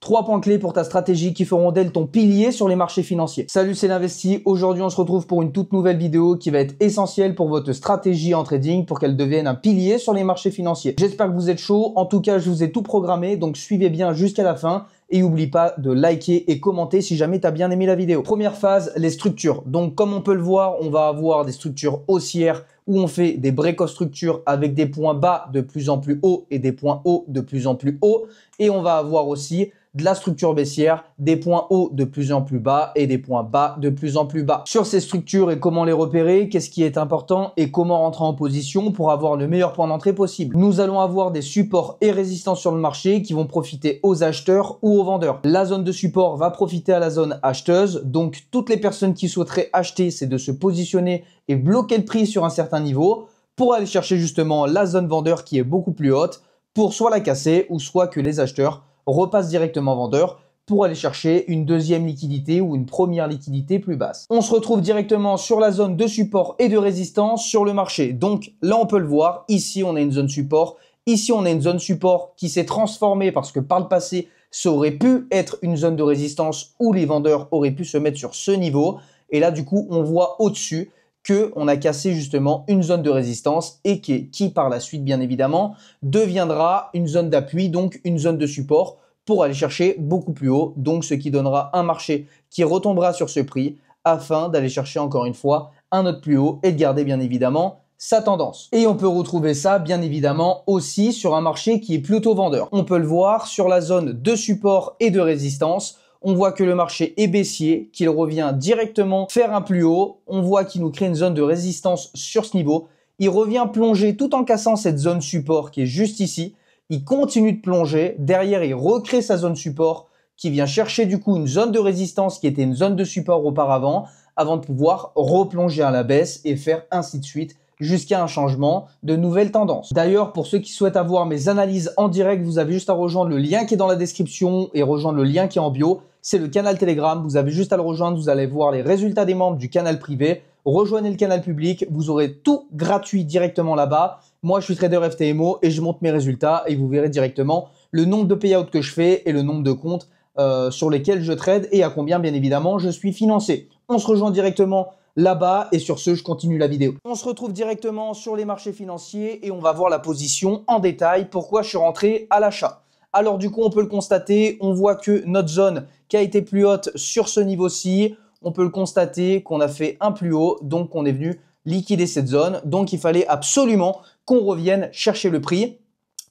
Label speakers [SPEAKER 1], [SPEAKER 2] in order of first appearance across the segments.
[SPEAKER 1] 3 points clés pour ta stratégie qui feront d'elle ton pilier sur les marchés financiers. Salut, c'est l'Investi. Aujourd'hui, on se retrouve pour une toute nouvelle vidéo qui va être essentielle pour votre stratégie en trading pour qu'elle devienne un pilier sur les marchés financiers. J'espère que vous êtes chaud. En tout cas, je vous ai tout programmé, donc suivez bien jusqu'à la fin. Et n'oublie pas de liker et commenter si jamais tu as bien aimé la vidéo. Première phase, les structures. Donc comme on peut le voir, on va avoir des structures haussières où on fait des break-off structures avec des points bas de plus en plus hauts et des points hauts de plus en plus hauts. Et on va avoir aussi de la structure baissière, des points hauts de plus en plus bas et des points bas de plus en plus bas. Sur ces structures et comment les repérer, qu'est-ce qui est important et comment rentrer en position pour avoir le meilleur point d'entrée possible. Nous allons avoir des supports et résistances sur le marché qui vont profiter aux acheteurs ou aux vendeurs. La zone de support va profiter à la zone acheteuse, donc toutes les personnes qui souhaiteraient acheter, c'est de se positionner et bloquer le prix sur un certain niveau pour aller chercher justement la zone vendeur qui est beaucoup plus haute pour soit la casser ou soit que les acheteurs repasse directement vendeur pour aller chercher une deuxième liquidité ou une première liquidité plus basse. On se retrouve directement sur la zone de support et de résistance sur le marché. Donc là, on peut le voir. Ici, on a une zone support. Ici, on a une zone support qui s'est transformée parce que par le passé, ça aurait pu être une zone de résistance où les vendeurs auraient pu se mettre sur ce niveau. Et là, du coup, on voit au-dessus qu'on a cassé justement une zone de résistance et qui par la suite, bien évidemment, deviendra une zone d'appui, donc une zone de support pour aller chercher beaucoup plus haut, donc ce qui donnera un marché qui retombera sur ce prix afin d'aller chercher encore une fois un autre plus haut et de garder bien évidemment sa tendance. Et on peut retrouver ça bien évidemment aussi sur un marché qui est plutôt vendeur. On peut le voir sur la zone de support et de résistance. On voit que le marché est baissier, qu'il revient directement faire un plus haut. On voit qu'il nous crée une zone de résistance sur ce niveau. Il revient plonger tout en cassant cette zone support qui est juste ici. Il continue de plonger. Derrière, il recrée sa zone support qui vient chercher du coup une zone de résistance qui était une zone de support auparavant avant de pouvoir replonger à la baisse et faire ainsi de suite jusqu'à un changement de nouvelle tendance. D'ailleurs, pour ceux qui souhaitent avoir mes analyses en direct, vous avez juste à rejoindre le lien qui est dans la description et rejoindre le lien qui est en bio. C'est le canal Telegram. Vous avez juste à le rejoindre. Vous allez voir les résultats des membres du canal privé. Rejoignez le canal public. Vous aurez tout gratuit directement là-bas. Moi, je suis trader FTMO et je monte mes résultats et vous verrez directement le nombre de payouts que je fais et le nombre de comptes sur lesquels je trade et à combien, bien évidemment, je suis financé. On se rejoint directement là-bas et sur ce, je continue la vidéo. On se retrouve directement sur les marchés financiers et on va voir la position en détail. Pourquoi je suis rentré à l'achat? Alors du coup, on peut le constater, on voit que notre zone qui a été plus haute sur ce niveau-ci, on peut le constater qu'on a fait un plus haut, donc on est venu liquider cette zone. Donc il fallait absolument qu'on revienne chercher le prix,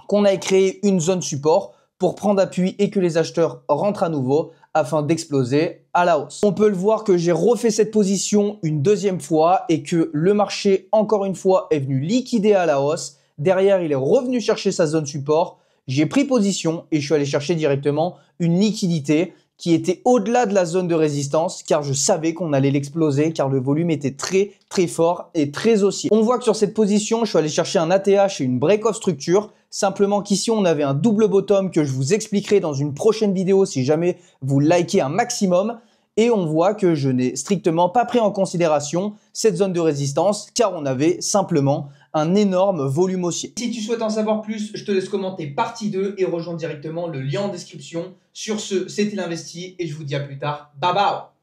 [SPEAKER 1] qu'on aille créer une zone support pour prendre appui et que les acheteurs rentrent à nouveau afin d'exploser à la hausse. On peut le voir que j'ai refait cette position une deuxième fois et que le marché, encore une fois, est venu liquider à la hausse. Derrière, il est revenu chercher sa zone support. J'ai pris position et je suis allé chercher directement une liquidité qui était au-delà de la zone de résistance car je savais qu'on allait l'exploser car le volume était très très fort et très haussier. On voit que sur cette position, je suis allé chercher un ATH et une break-off structure. Simplement qu'ici, on avait un double bottom que je vous expliquerai dans une prochaine vidéo si jamais vous likez un maximum. Et on voit que je n'ai strictement pas pris en considération cette zone de résistance car on avait simplement un énorme volume haussier. Si tu souhaites en savoir plus, je te laisse commenter partie 2 et rejoindre directement le lien en description. Sur ce, c'était l'Investi et je vous dis à plus tard. Bye bye.